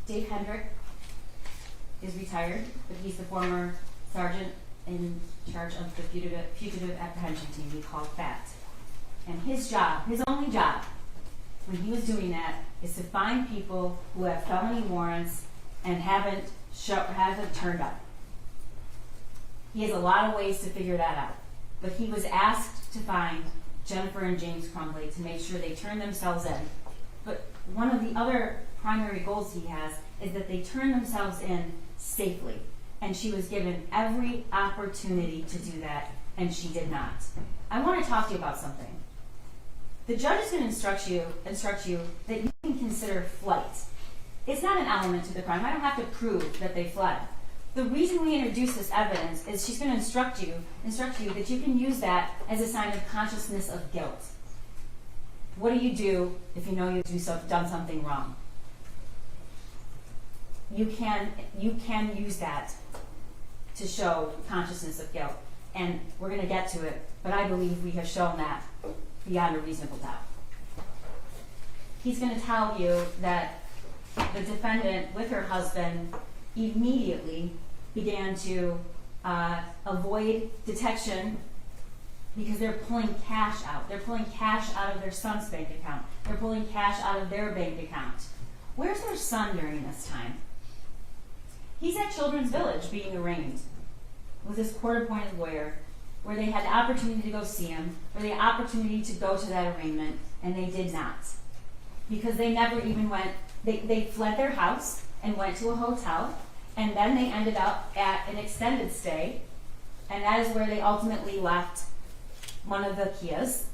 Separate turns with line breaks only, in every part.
Dave Hendrick is retired, but he's the former sergeant in charge of the fugitive apprehension team we call FAT. And his job, his only job, when he was doing that, is to find people who have felony warrants and haven't turned up. He has a lot of ways to figure that out. But he was asked to find Jennifer and James Crumbley to make sure they turn themselves in. But one of the other primary goals he has is that they turn themselves in safely. And she was given every opportunity to do that, and she did not. I want to talk to you about something. The judge is going to instruct you that you can consider flight. It's not an element to the crime. I don't have to prove that they fled. The reason we introduce this evidence is she's going to instruct you that you can use that as a sign of consciousness of guilt. What do you do if you know you've done something wrong? You can use that to show consciousness of guilt. And we're going to get to it, but I believe we have shown that beyond a reasonable doubt. He's going to tell you that the defendant, with her husband, immediately began to avoid detection because they're pulling cash out. They're pulling cash out of their son's bank account. They're pulling cash out of their bank account. Where's their son during this time? He's at Children's Village being arraigned with this court-appointed lawyer, where they had the opportunity to go see him, or the opportunity to go to that arraignment, and they did not. Because they never even went, they fled their house and went to a hotel, and then they ended up at an extended stay, and that is where they ultimately left one of the Kias,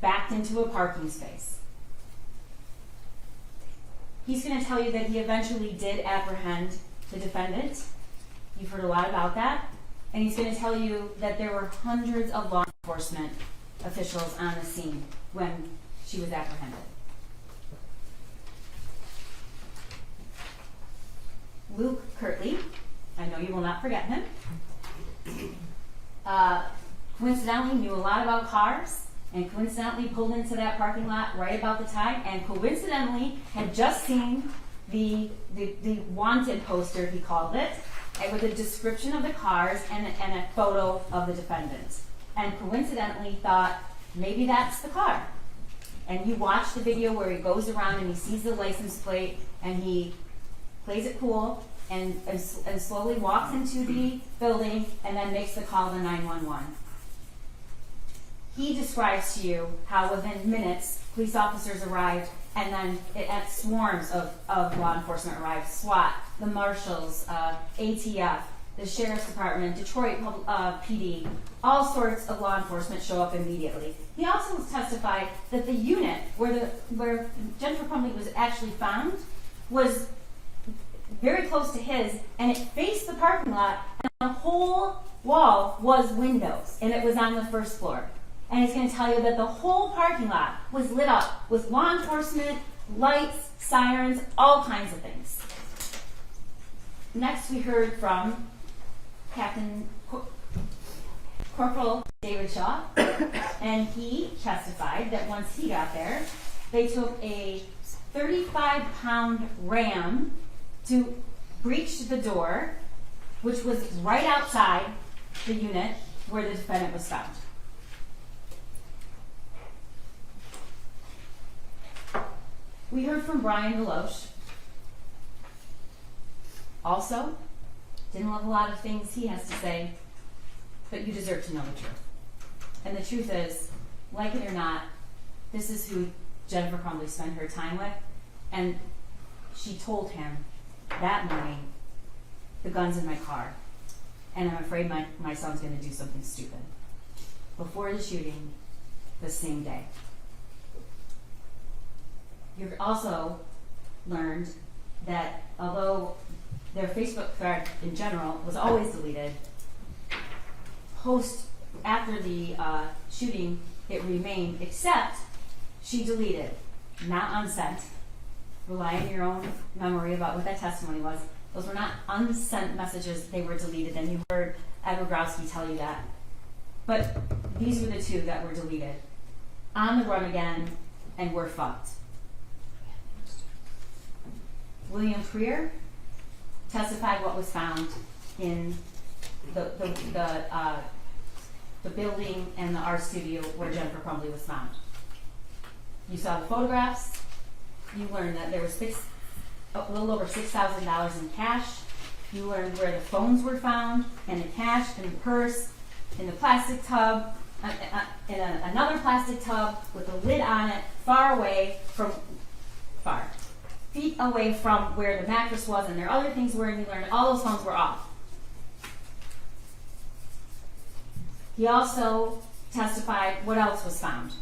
backed into a parking space. He's going to tell you that he eventually did apprehend the defendant. You've heard a lot about that. And he's going to tell you that there were hundreds of law enforcement officials on the scene when she was apprehended. Luke Kirtley, I know you will not forget him, coincidentally knew a lot about cars, and coincidentally pulled into that parking lot right about the time, and coincidentally had just seen the wanted poster, he called it, with a description of the cars and a photo of the defendant. And coincidentally thought, maybe that's the car. And you watch the video where he goes around and he sees the license plate and he plays it cool and slowly walks into the building and then makes the call to 911. He describes to you how within minutes police officers arrived, and then swarms of law enforcement arrived. SWAT, the marshals, ATF, the Sheriff's Department, Detroit PD, all sorts of law enforcement show up immediately. He also testified that the unit where Jennifer Crumbley was actually found was very close to his, and it faced the parking lot, and the whole wall was windows, and it was on the first floor. And he's going to tell you that the whole parking lot was lit up with law enforcement, lights, sirens, all kinds of things. Next, we heard from Corporal David Shaw, and he testified that once he got there, they took a 35-pound ram to breach the door, which was right outside the unit where the defendant was found. We heard from Brian Deloche. Also, didn't love a lot of things he has to say, but you deserve to know the truth. And the truth is, like it or not, this is who Jennifer Crumbley spent her time with, and she told him that morning, the gun's in my car, and I'm afraid my son's going to do something stupid. Before the shooting, the same day. You've also learned that although their Facebook thread in general was always deleted, after the shooting, it remained, except she deleted, not unsent. Rely on your own memory about what that testimony was. Those were not unsent messages, they were deleted, and you heard Ed Rogrowski tell you that. But these were the two that were deleted. On the run again, and we're fucked. William Creer testified what was found in the building and the art studio where Jennifer Crumbley was found. You saw the photographs. You learned that there was a little over $6,000 in cash. You learned where the phones were found, and the cash, and the purse, in the plastic tub, in another plastic tub with a lid on it, feet away from where the mattress was, and there are other things where you learned all those phones were off. He also testified what else was found.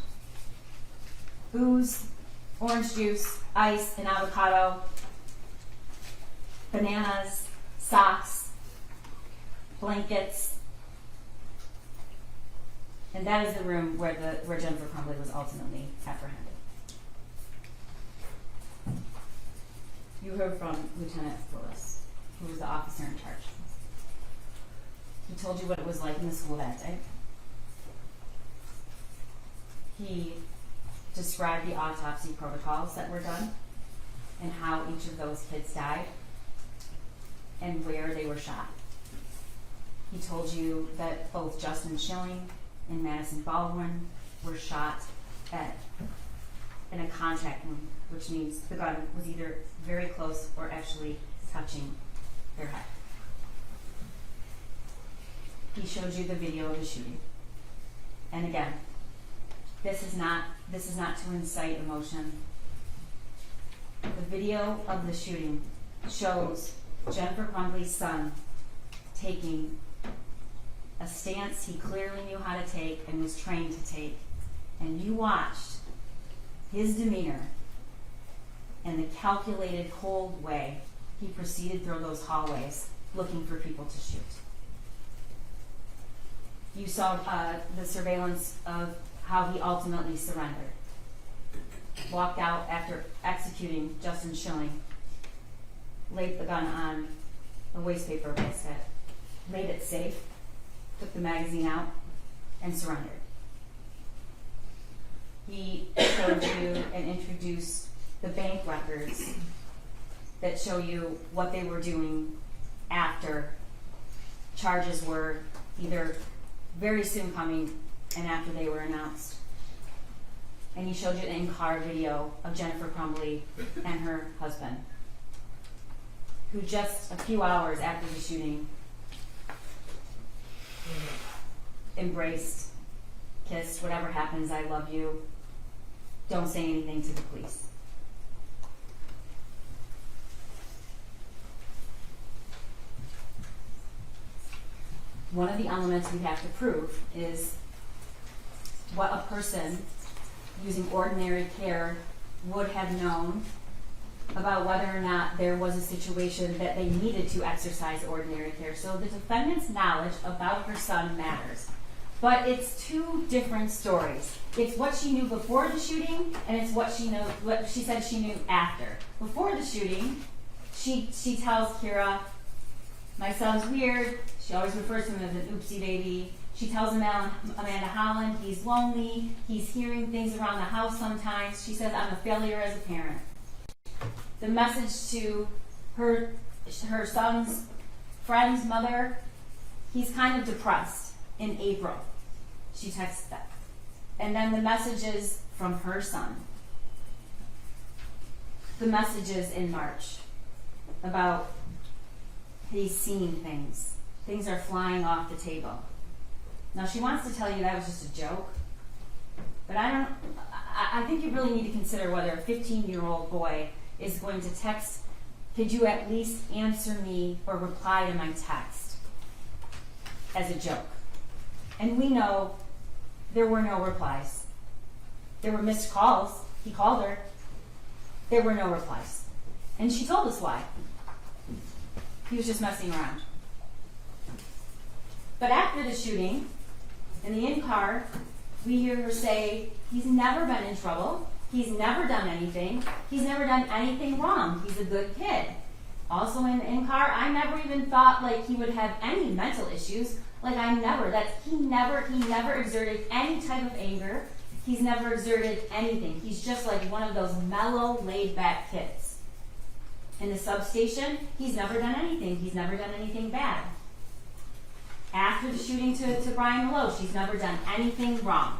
Booze, orange juice, ice, and avocado, bananas, socks, blankets, and that is the room where Jennifer Crumbley was ultimately apprehended. You heard from Lieutenant Willis, who was the officer in charge. He told you what it was like in the school that day. He described the autopsy protocols that were done and how each of those kids died and where they were shot. He told you that both Justin Schilling and Madison Baldwin were shot in a contact wound, which means the gun was either very close or actually touching their head. He showed you the video of the shooting. And again, this is not to incite emotion. The video of the shooting shows Jennifer Crumbley's son taking a stance he clearly knew how to take and was trained to take. And you watched his demeanor and the calculated, cold way he proceeded through those hallways looking for people to shoot. You saw the surveillance of how he ultimately surrendered. Walked out after executing Justin Schilling, laid the gun on a wastepaper basket, laid it safe, took the magazine out, and surrendered. He showed you and introduced the bank records that show you what they were doing after charges were either very soon coming and after they were announced. And he showed you an in-car video of Jennifer Crumbley and her husband, who just a few hours after the shooting embraced, kissed, whatever happens, I love you, don't say anything to the police. One of the elements we have to prove is what a person using ordinary care would have known about whether or not there was a situation that they needed to exercise ordinary care. So the defendant's knowledge about her son matters. But it's two different stories. It's what she knew before the shooting, and it's what she said she knew after. Before the shooting, she tells Kira, my son's weird. She always refers to him as an oopsie baby. She tells Amanda Holland he's lonely. He's hearing things around the house sometimes. She says, I'm a failure as a parent. The message to her son's friend's mother, he's kind of depressed in April. She texts that. And then the messages from her son. The messages in March about he's seeing things. Things are flying off the table. Now she wants to tell you that was just a joke, but I think you really need to consider whether a 15-year-old boy is going to text, could you at least answer me or reply to my text, as a joke. And we know there were no replies. There were missed calls. He called her. There were no replies. And she told us why. He was just messing around. But after the shooting, in the in-car, we hear her say, he's never been in trouble. He's never done anything. He's never done anything wrong. He's a good kid. Also in the in-car, I never even thought like he would have any mental issues. Like he never exerted any type of anger. He's never exerted anything. He's just like one of those mellow, laid-back kids. In the substation, he's never done anything. He's never done anything bad. After the shooting to Brian Lowe, she's never done anything wrong.